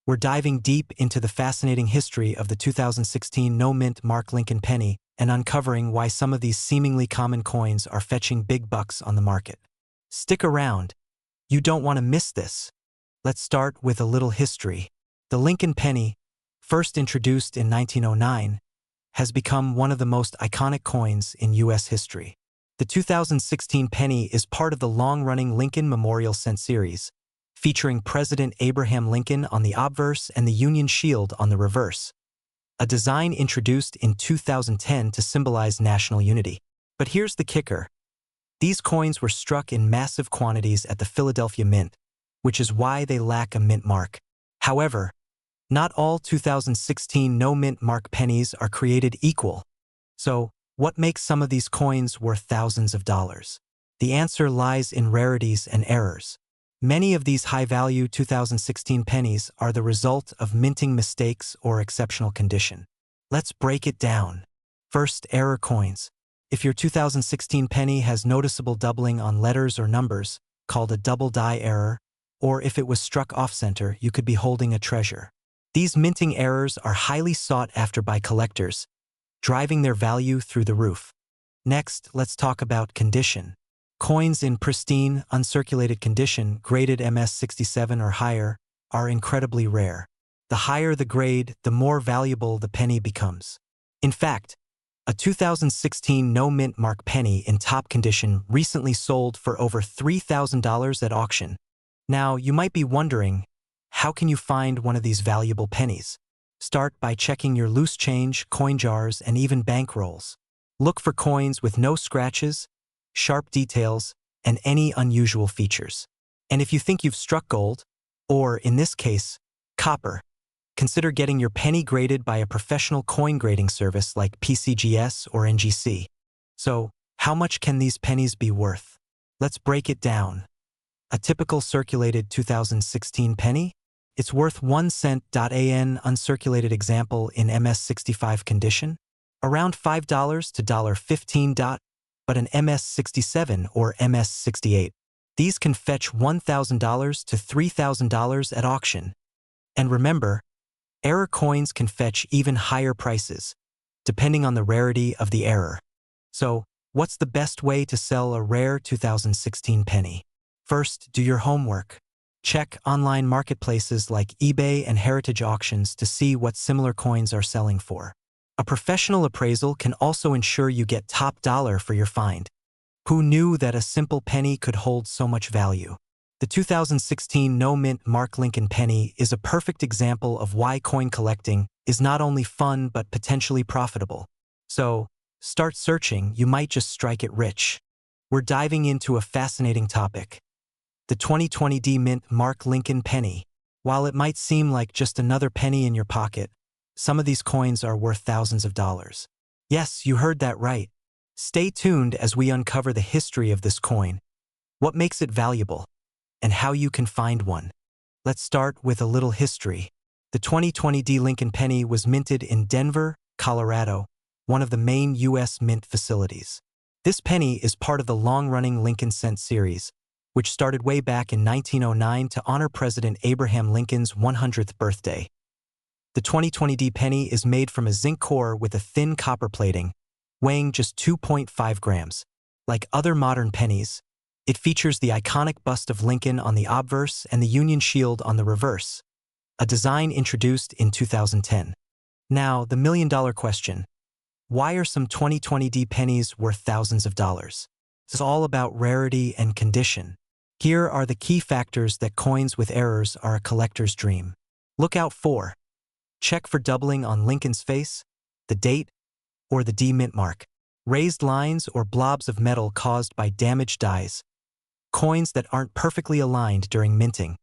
We're diving deep into the fascinating history of the 2016 no-mint Mark Lincoln penny and uncovering why some of these seemingly common coins are fetching big bucks on the market. Stick around. You don't want to miss this. Let's start with a little history. The Lincoln penny, first introduced in 1909, has become one of the most iconic coins in U.S. history. The 2016 penny is part of the long-running Lincoln Memorial Cent series, featuring President Abraham Lincoln on the obverse and the Union Shield on the reverse, a design introduced in 2010 to symbolize national unity. But here's the kicker. These coins were struck in massive quantities at the Philadelphia Mint, which is why they lack a mint mark. However, not all 2016 no-mint mark pennies are created equal. So, what makes some of these coins worth thousands of dollars? The answer lies in rarities and errors. Many of these high-value 2016 pennies are the result of minting mistakes or exceptional condition. Let's break it down. First, error coins. If your 2016 penny has noticeable doubling on letters or numbers, called a double die error, or if it was struck off-center, you could be holding a treasure. These minting errors are highly sought after by collectors, driving their value through the roof. Next, let's talk about condition. Coins in pristine, uncirculated condition, graded MS67 or higher, are incredibly rare. The higher the grade, the more valuable the penny becomes. In fact, a 2016 no-mint mark penny in top condition recently sold for over $3,000 at auction. Now, you might be wondering, how can you find one of these valuable pennies? Start by checking your loose change, coin jars, and even bankrolls. Look for coins with no scratches, sharp details, and any unusual features. And if you think you've struck gold, or in this case, copper, consider getting your penny graded by a professional coin grading service like PCGS or NGC. So, how much can these pennies be worth? Let's break it down. A typical circulated 2016 penny? It's worth 1 cent. An uncirculated example in MS65 condition? Around $5 to $15. But an MS67 or MS68. These can fetch $1,000 to $3,000 at auction. And remember, error coins can fetch even higher prices, depending on the rarity of the error. So, what's the best way to sell a rare 2016 penny? First, do your homework. Check online marketplaces like eBay and heritage auctions to see what similar coins are selling for. A professional appraisal can also ensure you get top dollar for your find. Who knew that a simple penny could hold so much value? The 2016 no-mint Mark Lincoln penny is a perfect example of why coin collecting is not only fun but potentially profitable. So, start searching, you might just strike it rich. We're diving into a fascinating topic. The 2020 mint Mark Lincoln penny. While it might seem like just another penny in your pocket, some of these coins are worth thousands of dollars. Yes, you heard that right. Stay tuned as we uncover the history of this coin, what makes it valuable, and how you can find one. Let's start with a little history. The 2020 Lincoln penny was minted in Denver, Colorado, one of the main U.S. mint facilities. This penny is part of the long-running Lincoln Cent series, which started way back in 1909 to honor President Abraham Lincoln's 100th birthday. The 2020 penny is made from a zinc core with a thin copper plating, weighing just 2.5 grams. Like other modern pennies, it features the iconic bust of Lincoln on the obverse and the Union Shield on the reverse, a design introduced in 2010. Now, the million-dollar question. Why are some 2020 pennies worth thousands of dollars? It's all about rarity and condition. Here are the key factors that coins with errors are a collector's dream. Look out for. Check for doubling on Lincoln's face, the date, or the D mint mark. Raised lines or blobs of metal caused by damaged dies. Coins that aren't perfectly aligned during minting.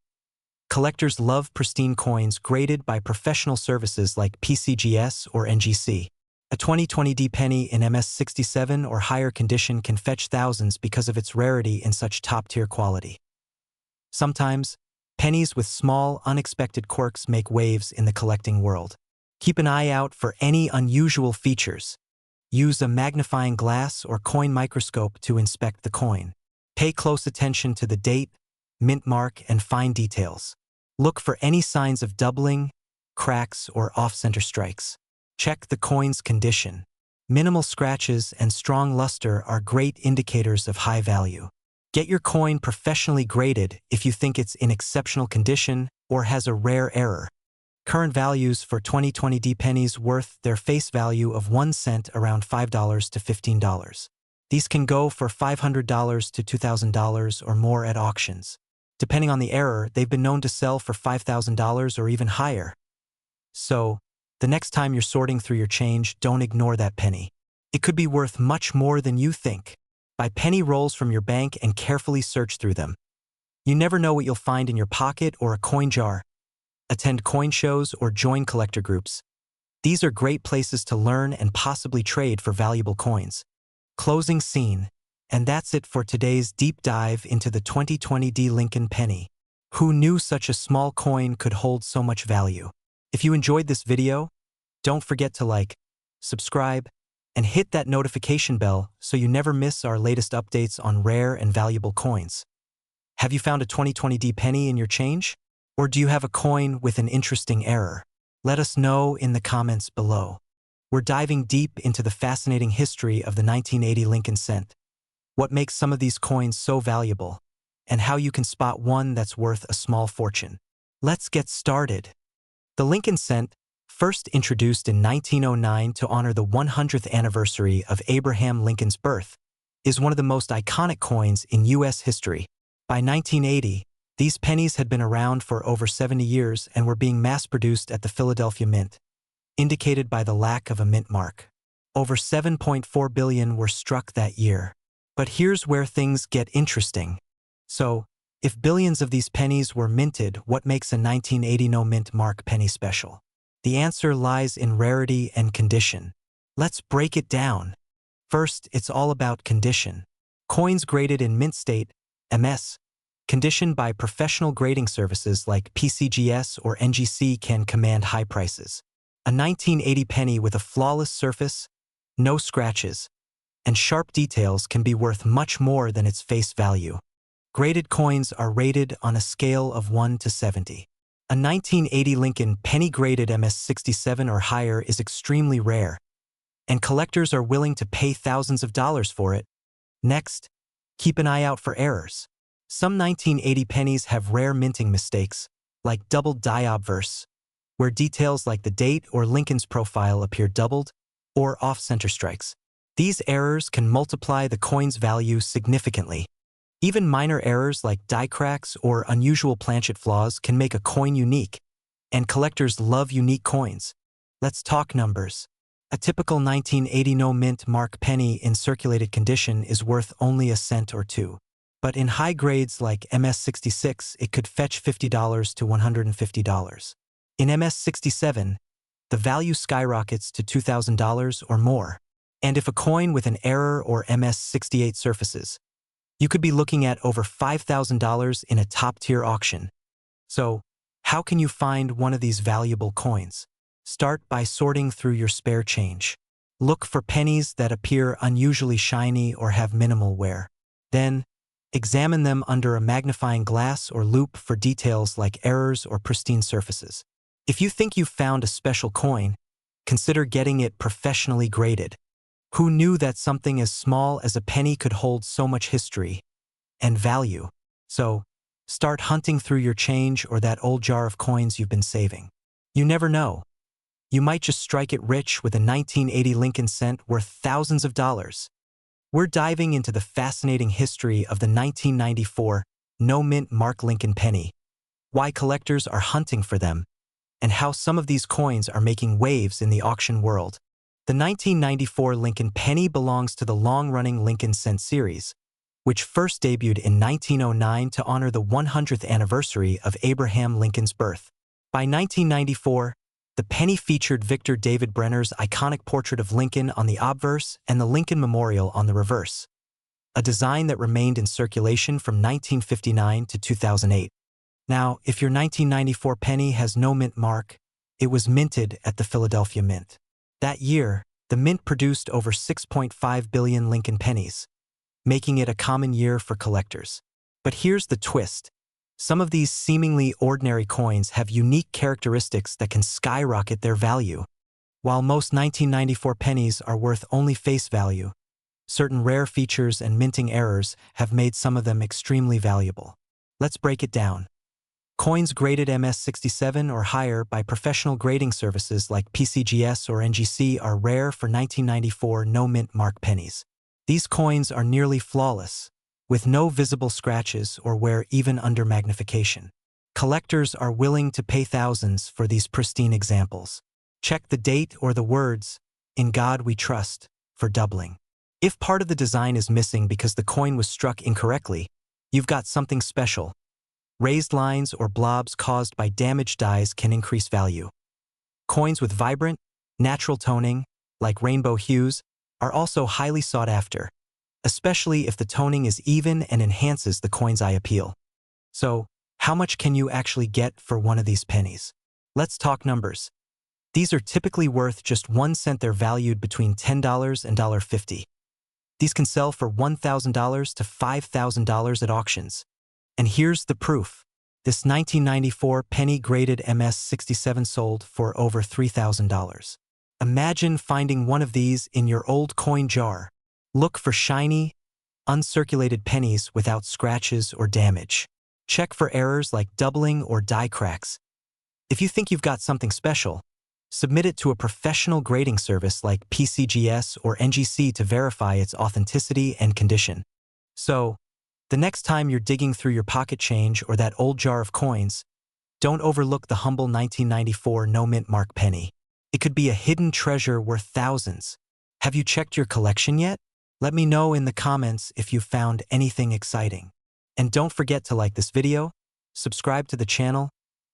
Collectors love pristine coins graded by professional services like PCGS or NGC. A 2020 penny in MS67 or higher condition can fetch thousands because of its rarity in such top-tier quality. Sometimes, pennies with small, unexpected quirks make waves in the collecting world. Keep an eye out for any unusual features. Use a magnifying glass or coin microscope to inspect the coin. Pay close attention to the date, mint mark, and fine details. Look for any signs of doubling, cracks, or off-center strikes. Check the coin's condition. Minimal scratches and strong luster are great indicators of high value. Get your coin professionally graded if you think it's in exceptional condition or has a rare error. Current values for 2020 pennies worth their face value of 1 cent around $5 to $15. These can go for $500 to $2,000 or more at auctions. Depending on the error, they've been known to sell for $5,000 or even higher. So, the next time you're sorting through your change, don't ignore that penny. It could be worth much more than you think. Buy penny rolls from your bank and carefully search through them. You never know what you'll find in your pocket or a coin jar. Attend coin shows or join collector groups. These are great places to learn and possibly trade for valuable coins. Closing scene. And that's it for today's deep dive into the 2020 Lincoln penny. Who knew such a small coin could hold so much value? If you enjoyed this video, don't forget to like, subscribe, and hit that notification bell so you never miss our latest updates on rare and valuable coins. Have you found a 2020 penny in your change? Or do you have a coin with an interesting error? Let us know in the comments below. We're diving deep into the fascinating history of the 1980 Lincoln cent, what makes some of these coins so valuable, and how you can spot one that's worth a small fortune. Let's get started. The Lincoln cent, first introduced in 1909 to honor the 100th anniversary of Abraham Lincoln's birth, is one of the most iconic coins in U.S. history. By 1980, these pennies had been around for over 70 years and were being mass-produced at the Philadelphia Mint, indicated by the lack of a mint mark. Over 7.4 billion were struck that year. But here's where things get interesting. So, if billions of these pennies were minted, what makes a 1980 no mint mark penny special? The answer lies in rarity and condition. Let's break it down. First, it's all about condition. Coins graded in mint state, MS, conditioned by professional grading services like PCGS or NGC, can command high prices. A 1980 penny with a flawless surface, no scratches, and sharp details can be worth much more than its face value. Graded coins are rated on a scale of 1 to 70. A 1980 Lincoln penny graded MS-67 or higher is extremely rare, and collectors are willing to pay thousands of dollars for it. Next, keep an eye out for errors. Some 1980 pennies have rare minting mistakes, like doubled die obverse, where details like the date or Lincoln's profile appear doubled, or off-center strikes. These errors can multiply the coin's value significantly. Even minor errors like die cracks or unusual planchet flaws can make a coin unique, and collectors love unique coins. Let's talk numbers. A typical 1980 no mint mark penny in circulated condition is worth only a cent or two. But in high grades like MS-66, it could fetch $50 to $150. In MS-67, the value skyrockets to $2,000 or more. And if a coin with an error or MS-68 surfaces, you could be looking at over $5,000 in a top-tier auction. So, how can you find one of these valuable coins? Start by sorting through your spare change. Look for pennies that appear unusually shiny or have minimal wear. Then, examine them under a magnifying glass or loupe for details like errors or pristine surfaces. If you think you've found a special coin, consider getting it professionally graded. Who knew that something as small as a penny could hold so much history and value? So, start hunting through your change or that old jar of coins you've been saving. You never know. You might just strike it rich with a 1980 Lincoln cent worth thousands of dollars. We're diving into the fascinating history of the 1994 no mint mark Lincoln penny, why collectors are hunting for them, and how some of these coins are making waves in the auction world. The 1994 Lincoln penny belongs to the long-running Lincoln cent series, which first debuted in 1909 to honor the 100th anniversary of Abraham Lincoln's birth. By 1994, the penny featured Victor David Brenner's iconic portrait of Lincoln on the obverse and the Lincoln Memorial on the reverse, a design that remained in circulation from 1959 to 2008. Now, if your 1994 penny has no mint mark, it was minted at the Philadelphia Mint. That year, the mint produced over 6.5 billion Lincoln pennies, making it a common year for collectors. But here's the twist. Some of these seemingly ordinary coins have unique characteristics that can skyrocket their value. While most 1994 pennies are worth only face value, certain rare features and minting errors have made some of them extremely valuable. Let's break it down. Coins graded MS67 or higher by professional grading services like PCGS or NGC are rare for 1994 no-mint mark pennies. These coins are nearly flawless, with no visible scratches or wear even under magnification. Collectors are willing to pay thousands for these pristine examples. Check the date or the words, "In God We Trust," for doubling. If part of the design is missing because the coin was struck incorrectly, you've got something special. Raised lines or blobs caused by damaged dies can increase value. Coins with vibrant, natural toning, like rainbow hues, are also highly sought after, especially if the toning is even and enhances the coin's eye appeal. So, how much can you actually get for one of these pennies? Let's talk numbers. These are typically worth just 1 cent. They're valued between $10 and $1.50. These can sell for $1,000 to $5,000 at auctions. And here's the proof. This 1994 penny graded MS67 sold for over $3,000. Imagine finding one of these in your old coin jar. Look for shiny, uncirculated pennies without scratches or damage. Check for errors like doubling or die cracks. If you think you've got something special, submit it to a professional grading service like PCGS or NGC to verify its authenticity and condition. So, the next time you're digging through your pocket change or that old jar of coins, don't overlook the humble 1994 no-mint mark penny. It could be a hidden treasure worth thousands. Have you checked your collection yet? Let me know in the comments if you found anything exciting. And don't forget to like this video, subscribe to the channel,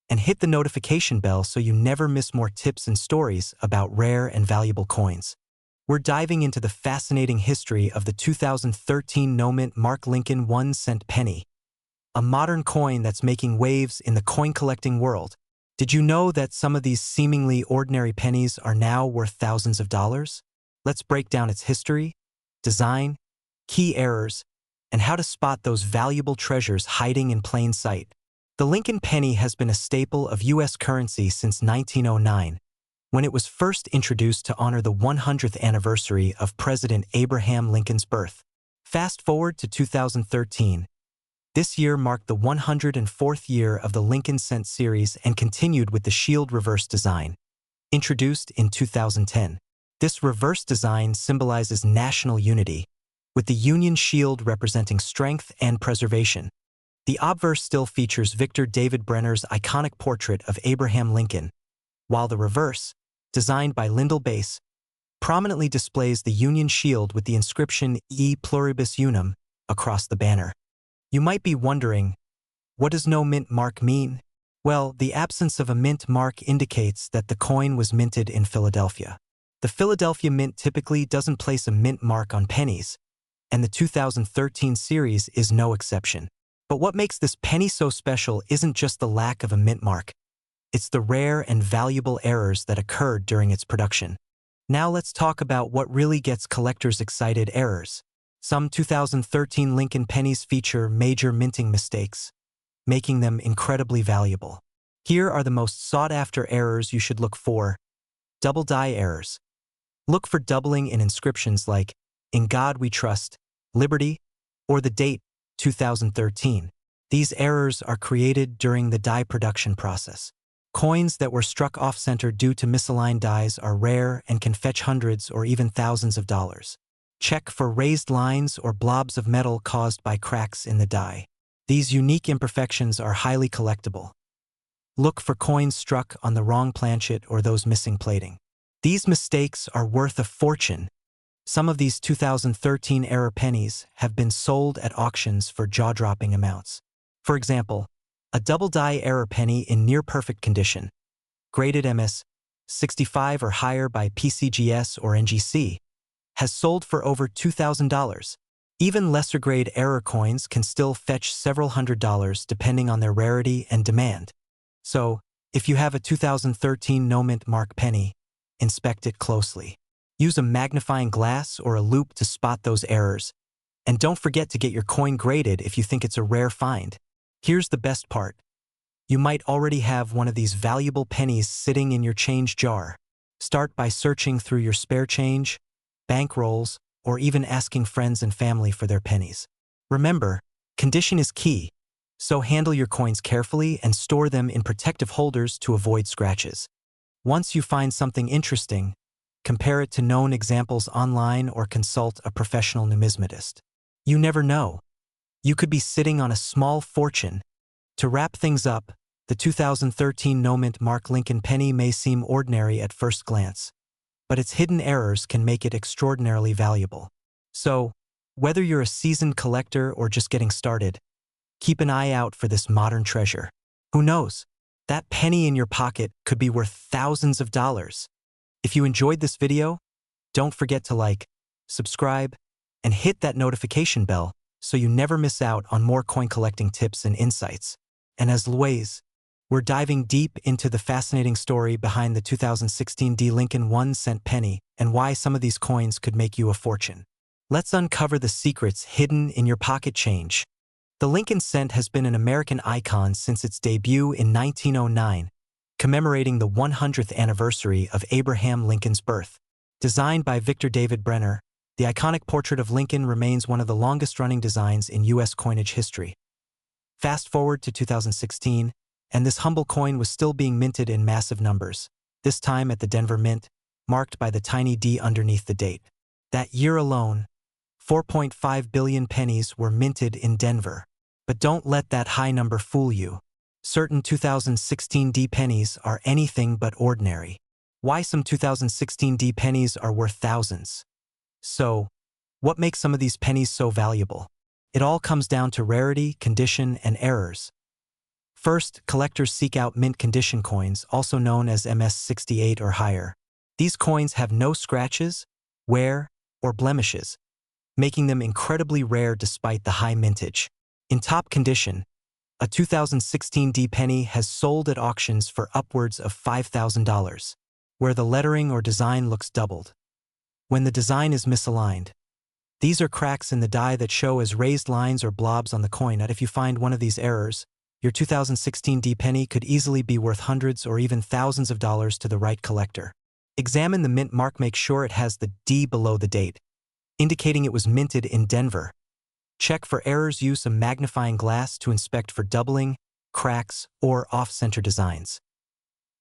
and hit the notification bell so you never miss more tips and stories about rare and valuable coins. We're diving into the fascinating history of the 2013 no-mint Mark Lincoln 1-cent penny, a modern coin that's making waves in the coin collecting world. Did you know that some of these seemingly ordinary pennies are now worth thousands of dollars? Let's break down its history, design, key errors, and how to spot those valuable treasures hiding in plain sight. The Lincoln penny has been a staple of U.S. currency since 1909, when it was first introduced to honor the 100th anniversary of President Abraham Lincoln's birth. Fast forward to 2013. This year marked the 104th year of the Lincoln Cent series and continued with the shield reverse design, introduced in 2010. This reverse design symbolizes national unity, with the Union shield representing strength and preservation. The obverse still features Victor David Brenner's iconic portrait of Abraham Lincoln, while the reverse, designed by Lyndall Bass, prominently displays the Union shield with the inscription E Pluribus Unum across the banner. You might be wondering, what does no mint mark mean? Well, the absence of a mint mark indicates that the coin was minted in Philadelphia. The Philadelphia Mint typically doesn't place a mint mark on pennies, and the 2013 series is no exception. But what makes this penny so special isn't just the lack of a mint mark. It's the rare and valuable errors that occurred during its production. Now let's talk about what really gets collectors excited: errors. Some 2013 Lincoln pennies feature major minting mistakes, making them incredibly valuable. Here are the most sought-after errors you should look for. Double die errors. Look for doubling in inscriptions like, "In God We Trust," "Liberty," or the date, 2013. These errors are created during the die production process. Coins that were struck off-center due to misaligned dies are rare and can fetch hundreds or even thousands of dollars. Check for raised lines or blobs of metal caused by cracks in the die. These unique imperfections are highly collectible. Look for coins struck on the wrong planchet or those missing plating. These mistakes are worth a fortune. Some of these 2013 era pennies have been sold at auctions for jaw-dropping amounts. For example, a double die error penny in near-perfect condition, graded MS 65 or higher by PCGS or NGC, has sold for over $2,000. Even lesser-grade error coins can still fetch several $100s depending on their rarity and demand. So, if you have a 2013 no-mint mark penny, inspect it closely. Use a magnifying glass or a loupe to spot those errors. And don't forget to get your coin graded if you think it's a rare find. Here's the best part. You might already have one of these valuable pennies sitting in your change jar. Start by searching through your spare change, bank rolls, or even asking friends and family for their pennies. Remember, condition is key, so handle your coins carefully and store them in protective holders to avoid scratches. Once you find something interesting, compare it to known examples online or consult a professional numismatist. You never know. You could be sitting on a small fortune. To wrap things up, the 2013 no-mint Mark Lincoln penny may seem ordinary at first glance, but its hidden errors can make it extraordinarily valuable. So, whether you're a seasoned collector or just getting started, keep an eye out for this modern treasure. Who knows? That penny in your pocket could be worth thousands of dollars. If you enjoyed this video, don't forget to like, subscribe, and hit that notification bell so you never miss out on more coin collecting tips and insights. And as always, we're diving deep into the fascinating story behind the 2016 D. Lincoln 1-cent penny and why some of these coins could make you a fortune. Let's uncover the secrets hidden in your pocket change. The Lincoln cent has been an American icon since its debut in 1909, commemorating the 100th anniversary of Abraham Lincoln's birth. Designed by Victor David Brenner, the iconic portrait of Lincoln remains one of the longest-running designs in U.S. coinage history. Fast forward to 2016, and this humble coin was still being minted in massive numbers, this time at the Denver Mint, marked by the tiny D underneath the date. That year alone, 4.5 billion pennies were minted in Denver. But don't let that high number fool you. Certain 2016 D pennies are anything but ordinary. Why some 2016 D pennies are worth thousands? So, what makes some of these pennies so valuable? It all comes down to rarity, condition, and errors. First, collectors seek out mint condition coins, also known as MS68 or higher. These coins have no scratches, wear, or blemishes, making them incredibly rare despite the high mintage. In top condition, a 2016 D penny has sold at auctions for upwards of $5,000, where the lettering or design looks doubled. When the design is misaligned, these are cracks in the die that show as raised lines or blobs on the coin, and if you find one of these errors, your 2016 D penny could easily be worth hundreds or even thousands of dollars to the right collector. Examine the mint mark, make sure it has the D below the date, indicating it was minted in Denver. Check for errors, use a magnifying glass to inspect for doubling, cracks, or off-center designs.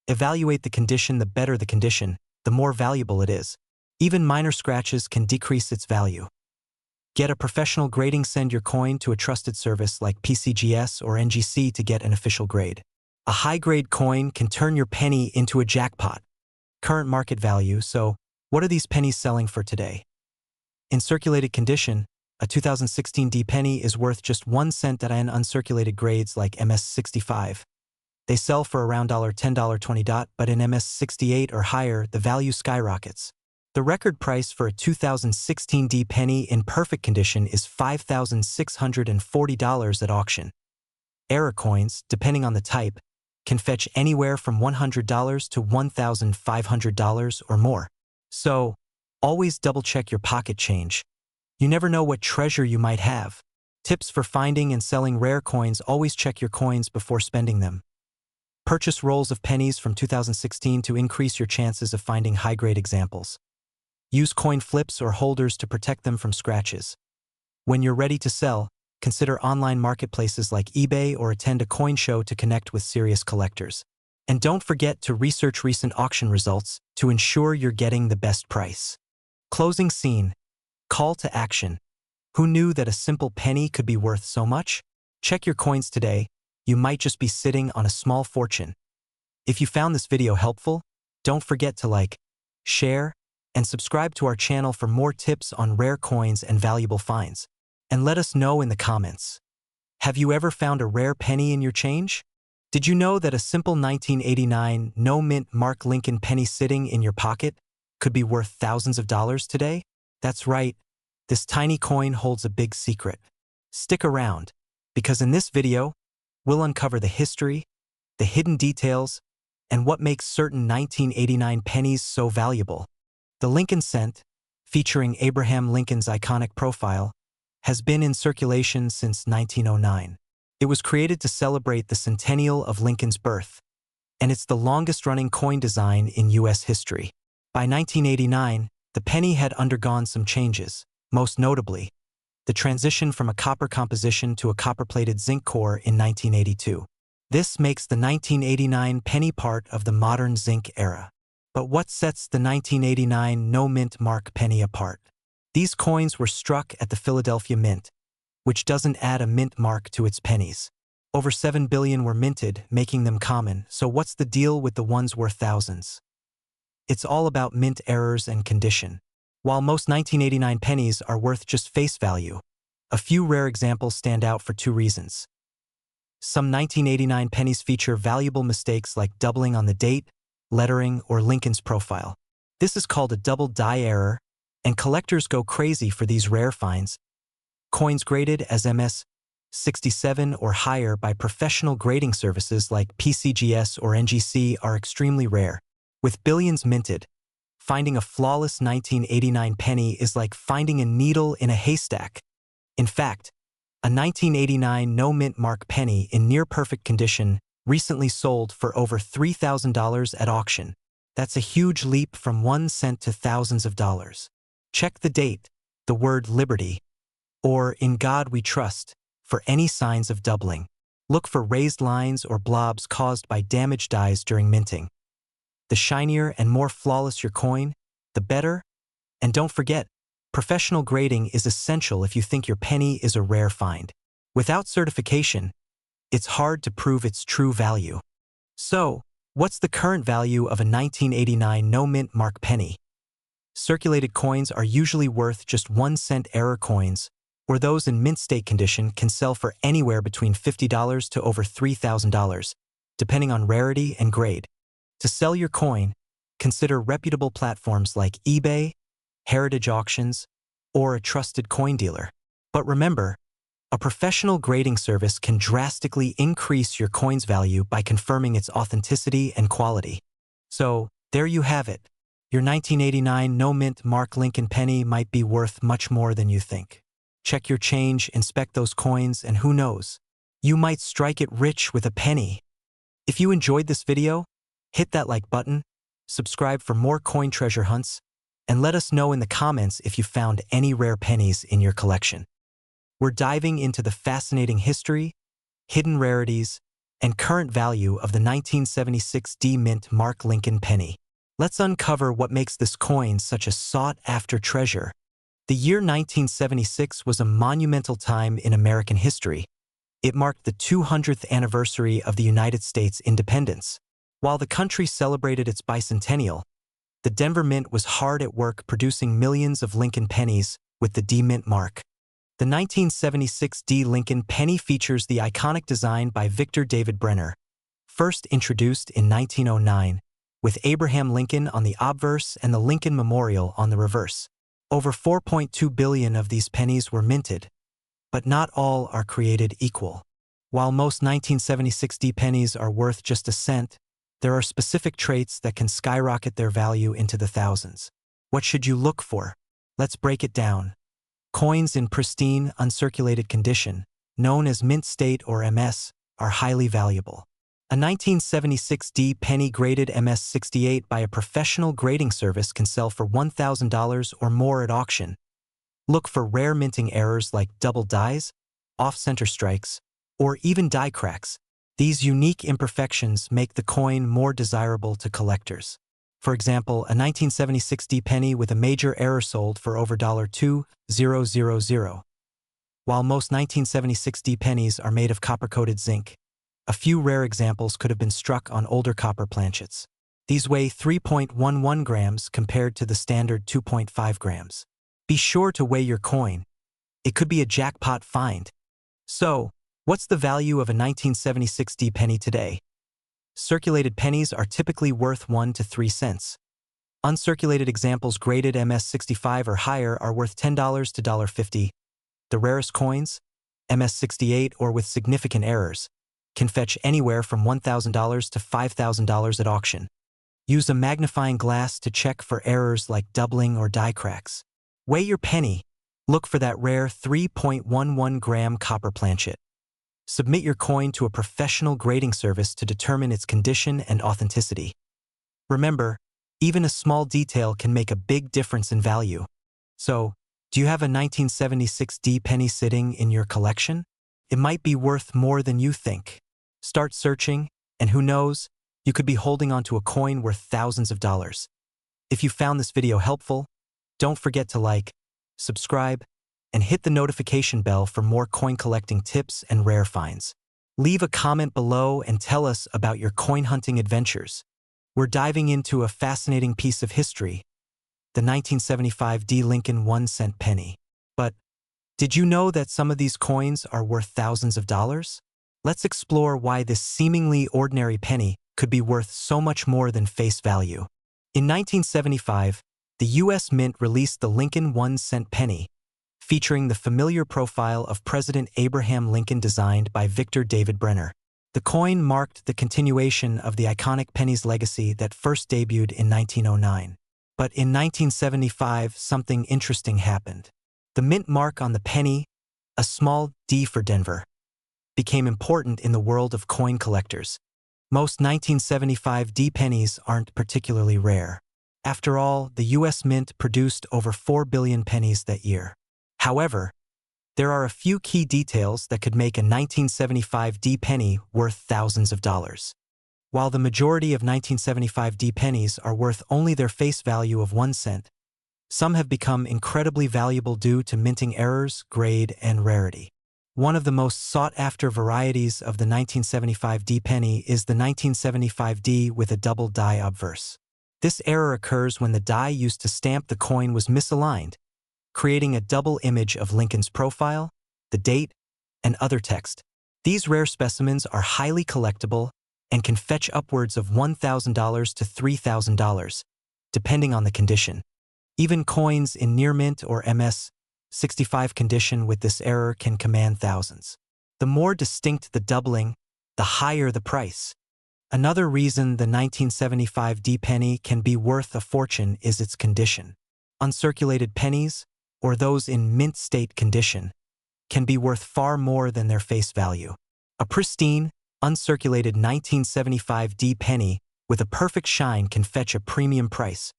Evaluate the condition. The better the condition, the more valuable it is. Even minor scratches can decrease its value. Get a professional grading. Send your coin to a trusted service like PCGS or NGC to get an official grade. A high-grade coin can turn your penny into a jackpot. Current market value. So, what are these pennies selling for today? In circulated condition, a 2016 D penny is worth just 1 cent at an uncirculated grades like MS65. They sell for around $10, $20, but in MS68 or higher, the value skyrockets. The record price for a 2016 D penny in perfect condition is $5,640 at auction. Error coins, depending on the type, can fetch anywhere from $100 to $1,500 or more. So, always double-check your pocket change. You never know what treasure you might have. Tips for finding and selling rare coins: always check your coins before spending them. Purchase rolls of pennies from 2016 to increase your chances of finding high-grade examples. Use coin flips or holders to protect them from scratches. When you're ready to sell, consider online marketplaces like eBay or attend a coin show to connect with serious collectors. And don't forget to research recent auction results to ensure you're getting the best price. Closing scene. Call to action. Who knew that a simple penny could be worth so much? Check your coins today. You might just be sitting on a small fortune. If you found this video helpful, don't forget to like, share, and subscribe to our channel for more tips on rare coins and valuable finds. And let us know in the comments. Have you ever found a rare penny in your change? Did you know that a simple 1989 no-mint Mark Lincoln penny sitting in your pocket could be worth thousands of dollars today? That's right, this tiny coin holds a big secret. Stick around, because in this video, we'll uncover the history, the hidden details, and what makes certain 1989 pennies so valuable. The Lincoln cent, featuring Abraham Lincoln's iconic profile, has been in circulation since 1909. It was created to celebrate the centennial of Lincoln's birth, and it's the longest-running coin design in U.S. history. By 1989, the penny had undergone some changes, most notably, the transition from a copper composition to a copper-plated zinc core in 1982. This makes the 1989 penny part of the modern zinc era. But what sets the 1989 no-mint mark penny apart? These coins were struck at the Philadelphia Mint, which doesn't add a mint mark to its pennies. Over 7 billion were minted, making them common, so what's the deal with the ones worth thousands? It's all about mint errors and condition. While most 1989 pennies are worth just face value, a few rare examples stand out for two reasons. Some 1989 pennies feature valuable mistakes like doubling on the date, lettering, or Lincoln's profile. This is called a double die error, and collectors go crazy for these rare finds. Coins graded as MS 67 or higher by professional grading services like PCGS or NGC are extremely rare. With billions minted, finding a flawless 1989 penny is like finding a needle in a haystack. In fact, a 1989 no-mint mark penny in near-perfect condition recently sold for over $3,000 at auction. That's a huge leap from 1 cent to thousands of dollars. Check the date, the word Liberty, or In God We Trust, for any signs of doubling. Look for raised lines or blobs caused by damaged dies during minting. The shinier and more flawless your coin, the better. And don't forget, professional grading is essential if you think your penny is a rare find. Without certification, it's hard to prove its true value. So, what's the current value of a 1989 no-mint mark penny? Circulated coins are usually worth just 1 cent error coins, or those in mint state condition can sell for anywhere between $50 to over $3,000, depending on rarity and grade. To sell your coin, consider reputable platforms like eBay, heritage auctions, or a trusted coin dealer. But remember, a professional grading service can drastically increase your coin's value by confirming its authenticity and quality. So, there you have it. Your 1989 no-mint mark Lincoln penny might be worth much more than you think. Check your change, inspect those coins, and who knows, you might strike it rich with a penny. If you enjoyed this video, hit that like button, subscribe for more coin treasure hunts, and let us know in the comments if you found any rare pennies in your collection. We're diving into the fascinating history, hidden rarities, and current value of the 1976 D-Mint Mark Lincoln penny. Let's uncover what makes this coin such a sought-after treasure. The year 1976 was a monumental time in American history. It marked the 200th anniversary of the United States independence. While the country celebrated its bicentennial, the Denver Mint was hard at work producing millions of Lincoln pennies with the D-Mint mark. The 1976 D Lincoln penny features the iconic design by Victor David Brenner, first introduced in 1909, with Abraham Lincoln on the obverse and the Lincoln Memorial on the reverse. Over 4.2 billion of these pennies were minted, but not all are created equal. While most 1976 D pennies are worth just a cent, there are specific traits that can skyrocket their value into the thousands. What should you look for? Let's break it down. Coins in pristine, uncirculated condition, known as mint state or MS, are highly valuable. A 1976 D penny graded MS 68 by a professional grading service can sell for $1,000 or more at auction. Look for rare minting errors like double dies, off-center strikes, or even die cracks. These unique imperfections make the coin more desirable to collectors. For example, a 1976 D penny with a major error sold for over $2,000. While most 1976 D pennies are made of copper-coated zinc, a few rare examples could have been struck on older copper planchets. These weigh 3.11 grams compared to the standard 2.5 grams. Be sure to weigh your coin. It could be a jackpot find. So, what's the value of a 1976 D penny today? Circulated pennies are typically worth 1 to 3 cents. Uncirculated examples graded MS 65 or higher are worth $10 to $1.50. The rarest coins, MS 68 or with significant errors, can fetch anywhere from $1,000 to $5,000 at auction. Use a magnifying glass to check for errors like doubling or die cracks. Weigh your penny. Look for that rare 3.11 gram copper planchet. Submit your coin to a professional grading service to determine its condition and authenticity. Remember, even a small detail can make a big difference in value. So, do you have a 1976 D penny sitting in your collection? It might be worth more than you think. Start searching, and who knows, you could be holding onto a coin worth thousands of dollars. If you found this video helpful, don't forget to like, subscribe, and hit the notification bell for more coin collecting tips and rare finds. Leave a comment below and tell us about your coin hunting adventures. We're diving into a fascinating piece of history, the 1975 D Lincoln 1-cent penny. But did you know that some of these coins are worth thousands of dollars? Let's explore why this seemingly ordinary penny could be worth so much more than face value. In 1975, the U.S. Mint released the Lincoln 1-cent penny, featuring the familiar profile of President Abraham Lincoln designed by Victor David Brenner. The coin marked the continuation of the iconic penny's legacy that first debuted in 1909. But in 1975, something interesting happened. The mint mark on the penny, a small D for Denver, became important in the world of coin collectors. Most 1975 D pennies aren't particularly rare. After all, the U.S. Mint produced over 4 billion pennies that year. However, there are a few key details that could make a 1975 D penny worth thousands of dollars. While the majority of 1975 D pennies are worth only their face value of 1 cent, some have become incredibly valuable due to minting errors, grade, and rarity. One of the most sought-after varieties of the 1975 D penny is the 1975 D with a double die obverse. This error occurs when the die used to stamp the coin was misaligned, creating a double image of Lincoln's profile, the date, and other text. These rare specimens are highly collectible and can fetch upwards of $1,000 to $3,000, depending on the condition. Even coins in near mint or MS-65 condition with this error can command thousands. The more distinct the doubling, the higher the price. Another reason the 1975 D penny can be worth a fortune is its condition. Uncirculated pennies, or those in mint state condition, can be worth far more than their face value. A pristine, uncirculated 1975 D penny with a perfect shine can fetch a premium price,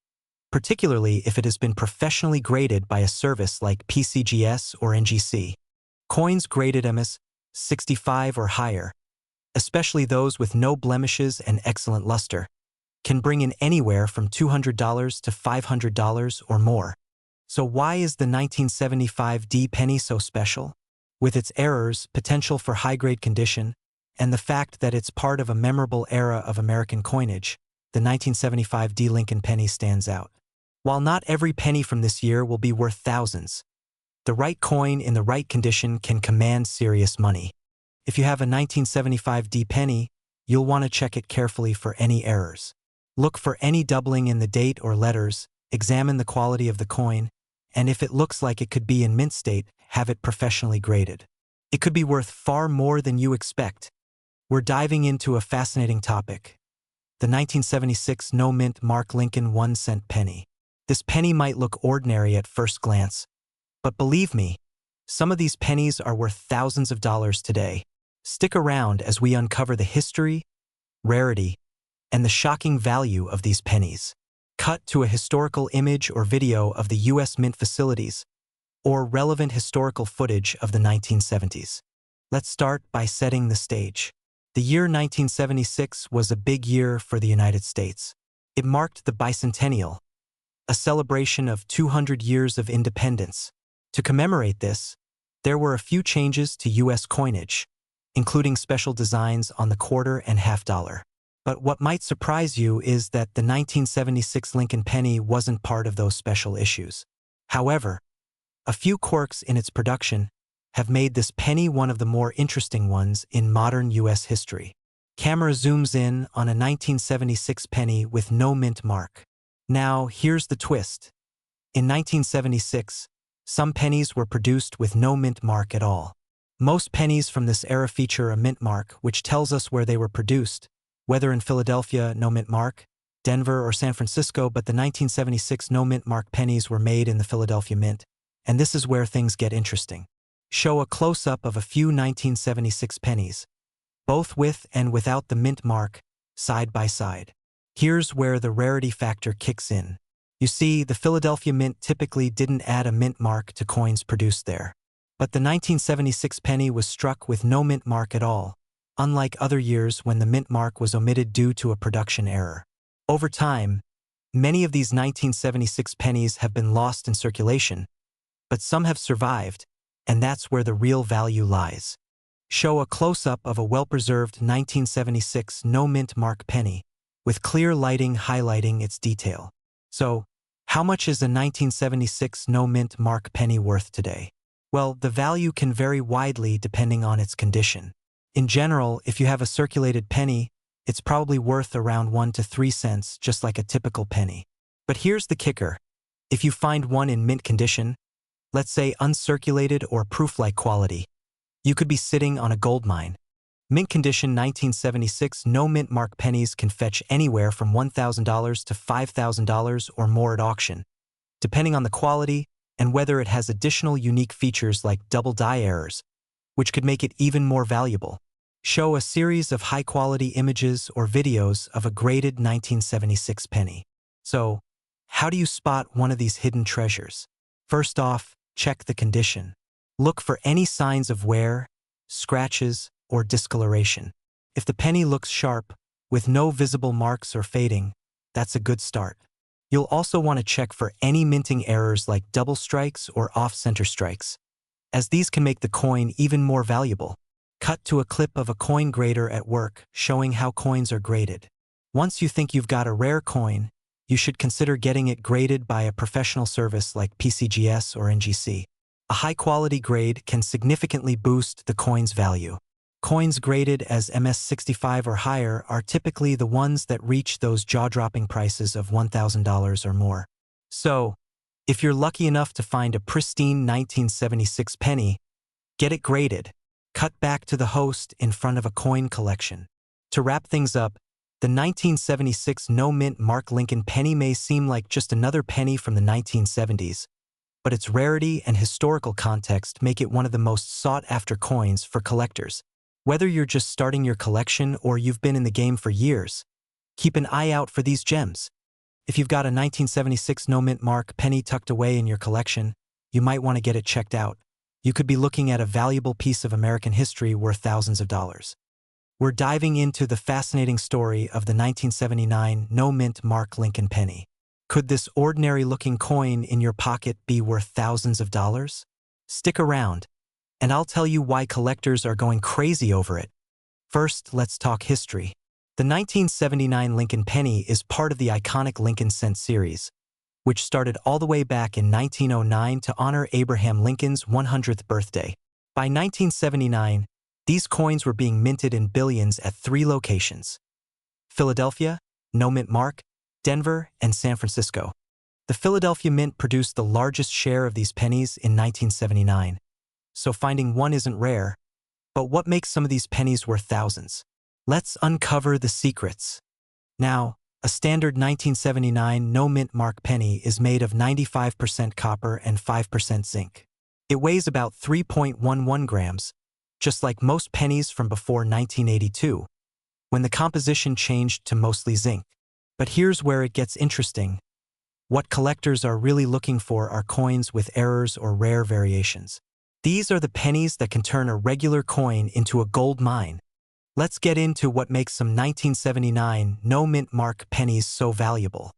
particularly if it has been professionally graded by a service like PCGS or NGC. Coins graded MS-65 or higher, especially those with no blemishes and excellent luster, can bring in anywhere from $200 to $500 or more. So why is the 1975 D penny so special? With its errors, potential for high-grade condition, and the fact that it's part of a memorable era of American coinage, the 1975 D Lincoln penny stands out. While not every penny from this year will be worth thousands, the right coin in the right condition can command serious money. If you have a 1975 D penny, you'll want to check it carefully for any errors. Look for any doubling in the date or letters, examine the quality of the coin, and if it looks like it could be in mint state, have it professionally graded. It could be worth far more than you expect. We're diving into a fascinating topic: the 1976 no-mint Mark Lincoln 1-cent penny. This penny might look ordinary at first glance, but believe me, some of these pennies are worth thousands of dollars today. Stick around as we uncover the history, rarity, and the shocking value of these pennies. Cut to a historical image or video of the U.S. Mint facilities, or relevant historical footage of the 1970s. Let's start by setting the stage. The year 1976 was a big year for the United States. It marked the bicentennial, a celebration of 200 years of independence. To commemorate this, there were a few changes to U.S. coinage, including special designs on the quarter and half dollar. But what might surprise you is that the 1976 Lincoln penny wasn't part of those special issues. However, a few quirks in its production have made this penny one of the more interesting ones in modern U.S. history. Camera zooms in on a 1976 penny with no mint mark. Now, here's the twist. In 1976, some pennies were produced with no mint mark at all. Most pennies from this era feature a mint mark, which tells us where they were produced, whether in Philadelphia, no mint mark, Denver, or San Francisco, but the 1976 no mint mark pennies were made in the Philadelphia Mint. And this is where things get interesting. show a close-up of a few 1976 pennies, both with and without the mint mark, side by side. Here's where the rarity factor kicks in. You see, the Philadelphia Mint typically didn't add a mint mark to coins produced there. But the 1976 penny was struck with no mint mark at all, unlike other years when the mint mark was omitted due to a production error. Over time, many of these 1976 pennies have been lost in circulation, but some have survived, and that's where the real value lies. Show a close-up of a well-preserved 1976 no-mint mark penny, with clear lighting highlighting its detail. So, how much is a 1976 no-mint mark penny worth today? Well, the value can vary widely depending on its condition. In general, if you have a circulated penny, it's probably worth around 1 to 3 cents, just like a typical penny. But here's the kicker. If you find one in mint condition, let's say uncirculated or proof-like quality, you could be sitting on a gold mine. Mint condition 1976 no-mint mark pennies can fetch anywhere from $1,000 to $5,000 or more at auction, depending on the quality and whether it has additional unique features like double die errors, which could make it even more valuable. Show a series of high-quality images or videos of a graded 1976 penny. So, how do you spot one of these hidden treasures? First off, check the condition. Look for any signs of wear, scratches, or discoloration. If the penny looks sharp, with no visible marks or fading, that's a good start. You'll also want to check for any minting errors like double strikes or off-center strikes, as these can make the coin even more valuable. Cut to a clip of a coin grader at work showing how coins are graded. Once you think you've got a rare coin, you should consider getting it graded by a professional service like PCGS or NGC. A high-quality grade can significantly boost the coin's value. Coins graded as MS65 or higher are typically the ones that reach those jaw-dropping prices of $1,000 or more. So, if you're lucky enough to find a pristine 1976 penny, get it graded. Cut back to the host in front of a coin collection. To wrap things up, the 1976 no-mint Mark Lincoln penny may seem like just another penny from the 1970s, but its rarity and historical context make it one of the most sought-after coins for collectors. Whether you're just starting your collection or you've been in the game for years, keep an eye out for these gems. If you've got a 1976 no-mint mark penny tucked away in your collection, you might want to get it checked out. You could be looking at a valuable piece of American history worth thousands of dollars. We're diving into the fascinating story of the 1979 no-mint Mark Lincoln penny. Could this ordinary-looking coin in your pocket be worth thousands of dollars? Stick around, and I'll tell you why collectors are going crazy over it. First, let's talk history. The 1979 Lincoln penny is part of the iconic Lincoln Cent series, which started all the way back in 1909 to honor Abraham Lincoln's 100th birthday. By 1979, these coins were being minted in billions at 3 locations: Philadelphia, no mint mark, Denver, and San Francisco. The Philadelphia Mint produced the largest share of these pennies in 1979, so finding one isn't rare. But what makes some of these pennies worth thousands? Let's uncover the secrets. Now, a standard 1979 no-mint mark penny is made of 95% copper and 5% zinc. It weighs about 3.11 grams, just like most pennies from before 1982, when the composition changed to mostly zinc. But here's where it gets interesting. What collectors are really looking for are coins with errors or rare variations. These are the pennies that can turn a regular coin into a gold mine. Let's get into what makes some 1979 no-mint mark pennies so valuable.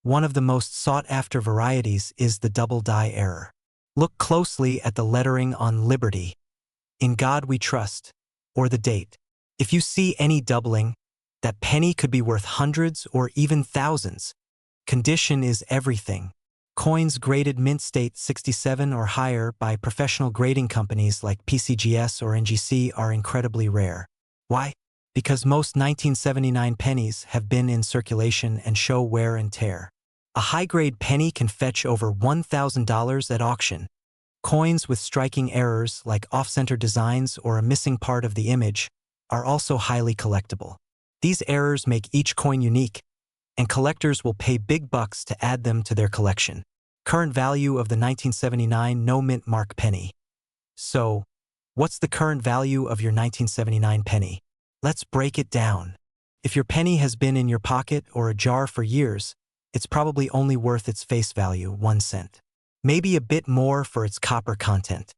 One of the most sought-after varieties is the double die error. Look closely at the lettering on Liberty, "In God We Trust," or the date. If you see any doubling, that penny could be worth hundreds or even thousands. Condition is everything. Coins graded mint state 67 or higher by professional grading companies like PCGS or NGC are incredibly rare. Why? Because most 1979 pennies have been in circulation and show wear and tear. A high-grade penny can fetch over $1,000 at auction. Coins with striking errors like off-center designs or a missing part of the image are also highly collectible. These errors make each coin unique, and collectors will pay big bucks to add them to their collection. Current value of the 1979 no-mint mark penny. So, what's the current value of your 1979 penny? Let's break it down. If your penny has been in your pocket or a jar for years, it's probably only worth its face value, 1 cent. Maybe a bit more for its copper content.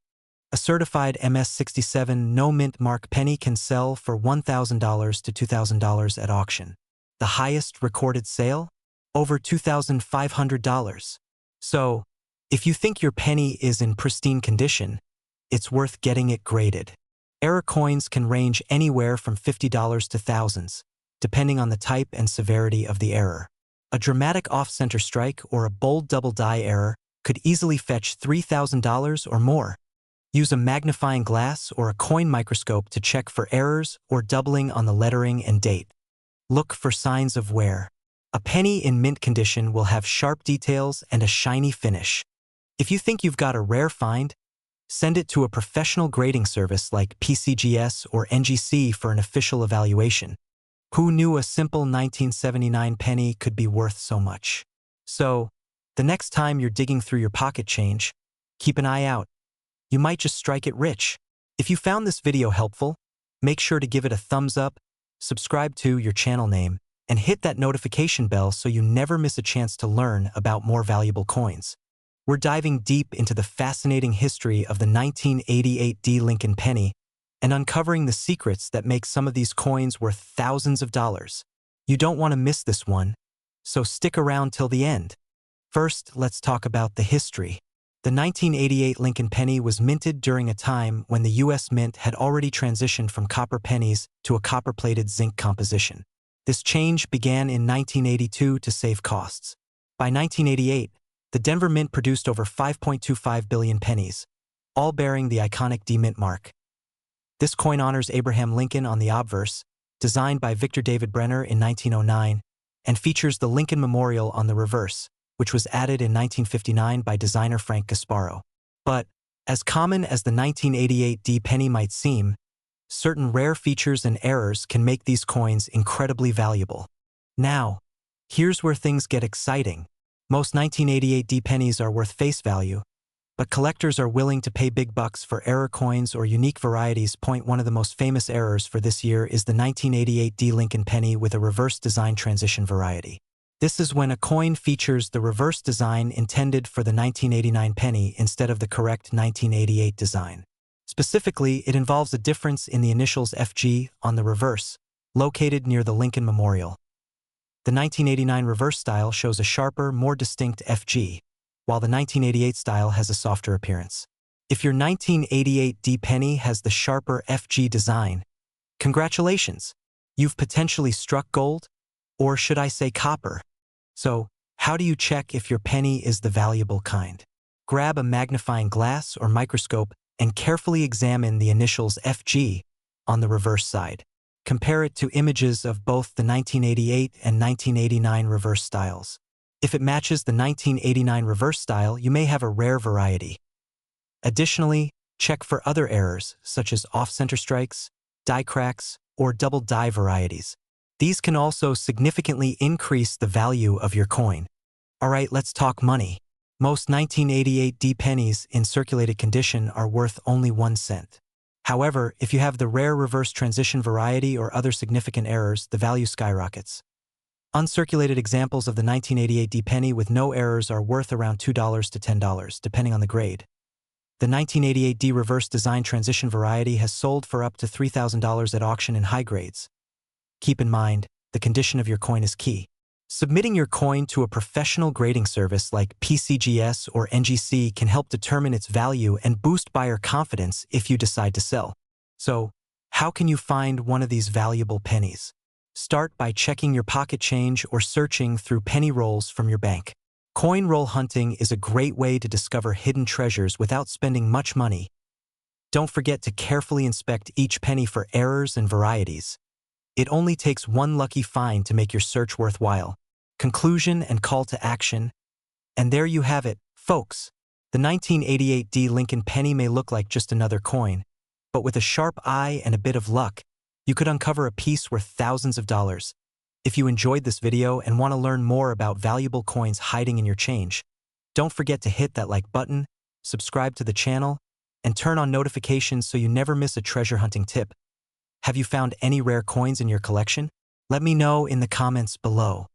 A certified MS-67 no-mint mark penny can sell for $1,000 to $2,000 at auction. The highest recorded sale? Over $2,500. So, if you think your penny is in pristine condition, it's worth getting it graded. Error coins can range anywhere from $50 to thousands, depending on the type and severity of the error. A dramatic off-center strike or a bold double die error could easily fetch $3,000 or more. Use a magnifying glass or a coin microscope to check for errors or doubling on the lettering and date. Look for signs of wear. A penny in mint condition will have sharp details and a shiny finish. If you think you've got a rare find, send it to a professional grading service like PCGS or NGC for an official evaluation. Who knew a simple 1979 penny could be worth so much? So, the next time you're digging through your pocket change, keep an eye out. You might just strike it rich. If you found this video helpful, make sure to give it a thumbs up, subscribe to your channel name, and hit that notification bell so you never miss a chance to learn about more valuable coins. We're diving deep into the fascinating history of the 1988 D Lincoln penny and uncovering the secrets that make some of these coins worth thousands of dollars. You don't want to miss this one, so stick around till the end. First, let's talk about the history. The 1988 Lincoln penny was minted during a time when the U.S. Mint had already transitioned from copper pennies to a copper-plated zinc composition. This change began in 1982 to save costs. By 1988, the Denver Mint produced over 5.25 billion pennies, all bearing the iconic D Mint mark. This coin honors Abraham Lincoln on the obverse, designed by Victor David Brenner in 1909, and features the Lincoln Memorial on the reverse, which was added in 1959 by designer Frank Gasparo. But, as common as the 1988 D penny might seem, certain rare features and errors can make these coins incredibly valuable. Now, here's where things get exciting. Most 1988 D pennies are worth face value, but collectors are willing to pay big bucks for error coins or unique varieties. One of the most famous errors for this year is the 1988 D Lincoln penny with a reverse design transition variety. This is when a coin features the reverse design intended for the 1989 penny instead of the correct 1988 design. Specifically, it involves a difference in the initials FG on the reverse, located near the Lincoln Memorial. The 1989 reverse style shows a sharper, more distinct FG, while the 1988 style has a softer appearance. If your 1988 D penny has the sharper FG design, congratulations! You've potentially struck gold, or should I say copper. So, how do you check if your penny is the valuable kind? Grab a magnifying glass or microscope and carefully examine the initials FG on the reverse side. Compare it to images of both the 1988 and 1989 reverse styles. If it matches the 1989 reverse style, you may have a rare variety. Additionally, check for other errors, such as off-center strikes, die cracks, or double die varieties. These can also significantly increase the value of your coin. Alright, let's talk money. Most 1988 D pennies in circulated condition are worth only 1 cent. However, if you have the rare reverse transition variety or other significant errors, the value skyrockets. Uncirculated examples of the 1988 D penny with no errors are worth around $2 to $10, depending on the grade. The 1988 D reverse design transition variety has sold for up to $3,000 at auction in high grades. Keep in mind, the condition of your coin is key. Submitting your coin to a professional grading service like PCGS or NGC can help determine its value and boost buyer confidence if you decide to sell. So, how can you find one of these valuable pennies? Start by checking your pocket change or searching through penny rolls from your bank. Coin roll hunting is a great way to discover hidden treasures without spending much money. Don't forget to carefully inspect each penny for errors and varieties. It only takes one lucky find to make your search worthwhile. Conclusion and call to action. And there you have it, folks. The 1988 D Lincoln penny may look like just another coin, but with a sharp eye and a bit of luck, you could uncover a piece worth thousands of dollars. If you enjoyed this video and want to learn more about valuable coins hiding in your change, don't forget to hit that like button, subscribe to the channel, and turn on notifications so you never miss a treasure hunting tip. Have you found any rare coins in your collection? Let me know in the comments below.